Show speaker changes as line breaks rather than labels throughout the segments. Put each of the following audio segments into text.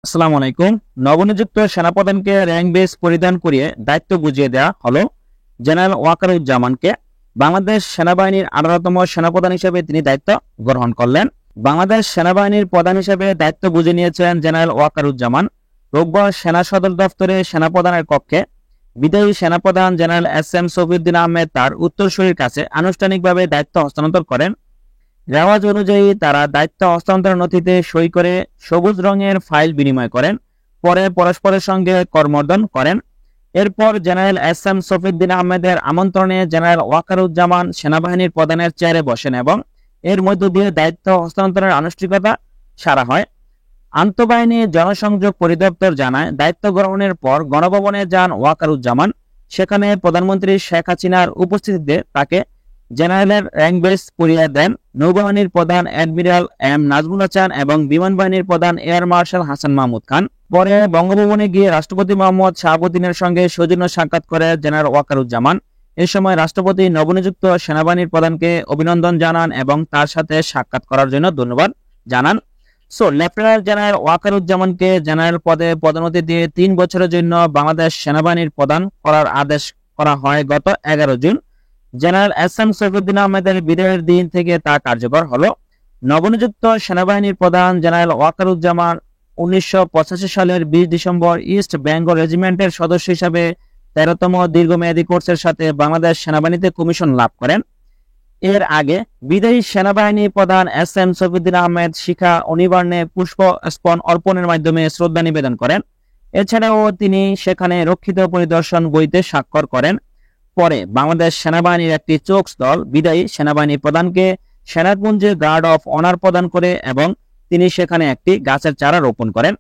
আসসালামু আলাইকুম। নবনিযুক্ত সেনাপ্রধানকে র্যাঙ্ক বেস পরিধান করিয়ে দায়িত্ব বুঝিয়ে দেওয়া হলো জেনারেল ওয়াকারুজ্জামানকে। বাংলাদেশ সেনাবাহিনীর 18তম সেনাপ্রধান হিসেবে তিনি দায়িত্ব গ্রহণ করলেন। বাংলাদেশ সেনাবাহিনীর প্রধান হিসেবে দায়িত্ব বুঝে নিয়েছেন জেনারেল ওয়াকারুজ্জামান। রোববার সেনা সদর দফতরে সেনাপ্রধানের কক্ষে বিদায়ী সেনাপ্রধান জেনারেল এস.এম. শফিউদ্দিন আহমেদ তার উত্তরসূরির কাছে আনুষ্ঠানিকভাবে দায়িত্ব হস্তান্তর করেন। রেওয়াজ অনুযায়ী তারা দায়িত্ব হস্তান্তর নথিতে সই করে সবুজ রঙের ফাইল বিনিময় করেন, পরে পরস্পরের সঙ্গে করমর্দন করেন। এরপর জেনারেল এস.এম. শফিউদ্দিন আহমেদের আমন্ত্রণে জেনারেল ওয়াকারুজ্জামান সেনাবাহিনীর প্রধানের চেয়ারে বসেন এবং এর মধ্য দিয়ে দায়িত্ব হস্তান্তরের আনুষ্ঠানিকতা সারা হয়। আন্তঃবাহিনী জনসংযোগ পরিদপ্তর জানায়, দায়িত্ব গ্রহণের পর গণভবনে যান ওয়াকারুজ্জামান। সেখানে প্রধানমন্ত্রী শেখ হাসিনার উপস্থিতিতে তাকে জেনারেলের র্যাঙ্ক বেস পরিয়ে দেন নৌবাহিনীর প্রধান অ্যাডমিরাল এম নাজমুল হাসান এবং বিমান বাহিনীর প্রধান এয়ার মার্শাল হাসান মাহমুদ খান। পরে বঙ্গভবনে গিয়ে রাষ্ট্রপতি মোহাম্মদ শাহাবুদ্দিনের সঙ্গে সৌজন্য সাক্ষাৎ করে জেনারেল ওয়াকারুজ্জামান। এ সময় রাষ্ট্রপতি নবনিযুক্ত সেনাবাহিনীর প্রধানকে অভিনন্দন জানান এবং তার সাথে সাক্ষাৎ করার জন্য ধন্যবাদ জানান। লেফটেন্যান্ট জেনারেল ওয়াকারুজ্জামানকে জেনারেল পদে পদোন্নতি দিয়ে 3 বছরের জন্য বাংলাদেশ সেনাবাহিনীর প্রধান করার আদেশ করা হয় গত 11 জুন। General SM. শফিউদ্দিন আহমেদের বিদায়ের দিন থেকে তা কার্যকর হলো। নবনিযুক্ত সেনাবাহিনীর প্রধান জেনারেল ওয়াকারুজ্জামান 1985 সালের 20 ডিসেম্বর ইস্ট বেঙ্গল রেজিমেন্টের সদস্য হিসাবে 13তম দীর্ঘমেয়াদী কোর্সের সাথে বাংলাদেশ সেনাবাহিনীতে কমিশন লাভ করেন। এর আগে বিদায়ী সেনাবাহিনী প্রধান এস.এম. শফিউদ্দিন আহমেদ শিখা অনিবার্ণে পুষ্প অর্পণের মাধ্যমে শ্রদ্ধা নিবেদন করেন। এছাড়াও তিনি সেখানে রক্ষিত পরিদর্শন বইতে স্বাক্ষর করেন। পরে বাংলাদেশ সেনাবাহিনীর একটি চোখ দল বিদায়ী সেনাবাহিনী প্রধানকে সেনাপুঞ্জে গার্ড অফ অনার প্রদান করে এবং তিনি সেখানে একটি গাছের চারা রোপণ করেন।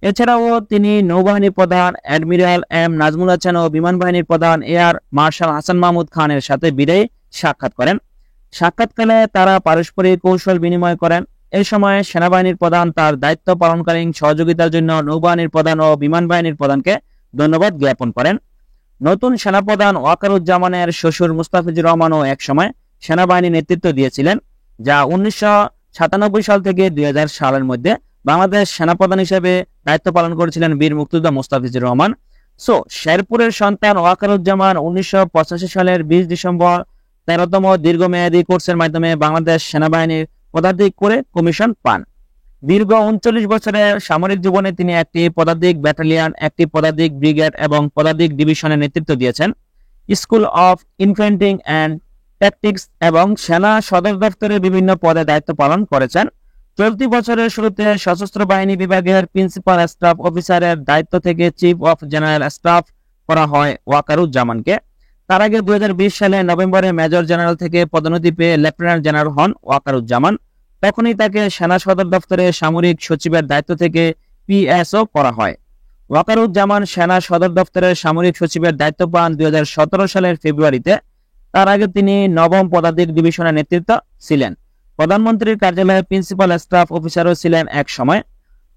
এছাড়াও তিনি নৌবাহিনী প্রধান অ্যাডমিরাল এম নাজমুল হাসান ও বিমান বাহিনীর প্রধান এয়ার মার্শাল হাসান মাহমুদ খানের সাথে বিদায়ী সাক্ষাৎ করেন। সাক্ষাৎকালে তারা পারস্পরিক কৌশল বিনিময় করেন। এই সময় সেনাবাহিনীর প্রধান তার দায়িত্ব পালনকালীন সহযোগিতার জন্য নৌবাহিনীর প্রধান ও বিমান বাহিনীর প্রধানকে ধন্যবাদ জ্ঞাপন করেন। নতুন সেনাপ্রধান ওয়াকারুজ্জামানের শ্বশুর মুস্তাফিজুর রহমানও একসময় সেনাবাহিনী নেতৃত্ব দিয়েছিলেন, যা 1997 সাল থেকে 2000 সালের মধ্যে বাংলাদেশ সেনাপ্রধান হিসেবে দায়িত্ব পালন করেছিলেন বীর মুক্তিযোদ্ধা মুস্তাফিজুর রহমান। শেরপুরের সন্তান ওয়াকারুজ্জামান 1985 সালের 20 ডিসেম্বর 13তম দীর্ঘমেয়াদী কোর্সের মাধ্যমে বাংলাদেশ সেনাবাহিনীর পদাধিক করে কমিশন পান। দীর্ঘ 39 বছরের সামরিক জীবনে তিনি একটি পদাতিক ব্যাটালিয়ন, একটি পদাতিক ব্রিগেড এবং পদাতিক ডিভিশনের নেতৃত্ব দিয়েছেন। School of infantry and tactics এবং সেনা সদর দপ্তরে বিভিন্ন পদে দায়িত্ব পালন করেছেন। চলতি বছরের শুরুতে সশস্ত্র বাহিনী বিভাগের প্রিন্সিপাল স্টাফ অফিসারের দায়িত্ব থেকে চিফ অফ জেনারেল স্টাফ করা হয় ওয়াকারুজ্জামানকে। তার আগে 2020 সালে নভেম্বরে মেজর জেনারেল থেকে পদোন্নতি পেয়ে লেফটেন্যান্ট জেনারেল হন ওয়াকারুজ্জামান। তখনই তাকে সেনা সদর দপ্তরে সামরিক সচিবের দায়িত্ব থেকে পিএসও করা হয়। ওয়াকারুজ্জামান সেনা সদর দপ্তরের সামরিক সচিবের দায়িত্ব পান 2017 সালের ফেব্রুয়ারিতে। তার আগে তিনি নবম পদাতিক ডিভিশনের নেতৃত্ব ছিলেন। প্রধানমন্ত্রীর কার্যালয়ে প্রিন্সিপাল স্টাফ অফিসারও ছিলেন এক সময়।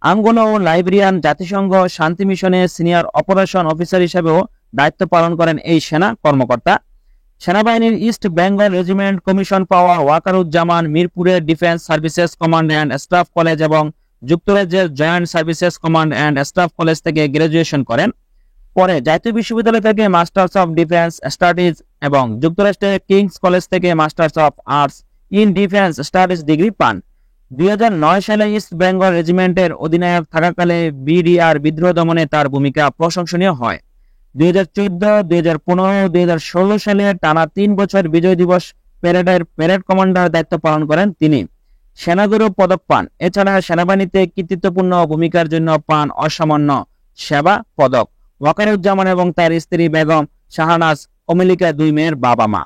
আঙ্গোলা ও লাইবেরিয়ান জাতিসংঘ শান্তি মিশনে সিনিয়র অপারেশন অফিসার হিসেবেও দায়িত্ব পালন করেন এই সেনা কর্মকর্তা। সেনাবাহিনীর ইস্ট বেঙ্গল রেজিমেন্ট কমিশন পাওয়া ওয়াকারুজ্জামান মিরপুরের defence services command and staff college এবং যুক্তরাজ্যের joint services command and staff college থেকে গ্রাজুয়েশন করেন। পরে জাতীয় বিশ্ববিদ্যালয় থেকে মাস্টার্স অফ ডিফেন্স স্টাডিজ এবং যুক্তরাষ্ট্রের কিংস কলেজ থেকে masters of arts in defence studies degree পান। 2009 সালে ইস্ট বেঙ্গল রেজিমেন্টের অধিনায়ক থাকাকালে বিডিআর বিদ্রোহ দমনে তার ভূমিকা প্রশংসনীয় হয়। 2014, 2015, 2016 সালে টানা 3 বছর বিজয় দিবস প্যারেডের প্যারেড কমান্ডার দায়িত্ব পালন করেন তিনি। সেনাগৌরব পদক পান। এছাড়া সেনাবাহিনীতে কৃতিত্বপূর্ণ ভূমিকার জন্য পান অসামান্য সেবা পদক। ওয়াকারুজ্জামান এবং তার স্ত্রী বেগম শাহনাজ অমলিকা 2 মেয়ের বাবা মা।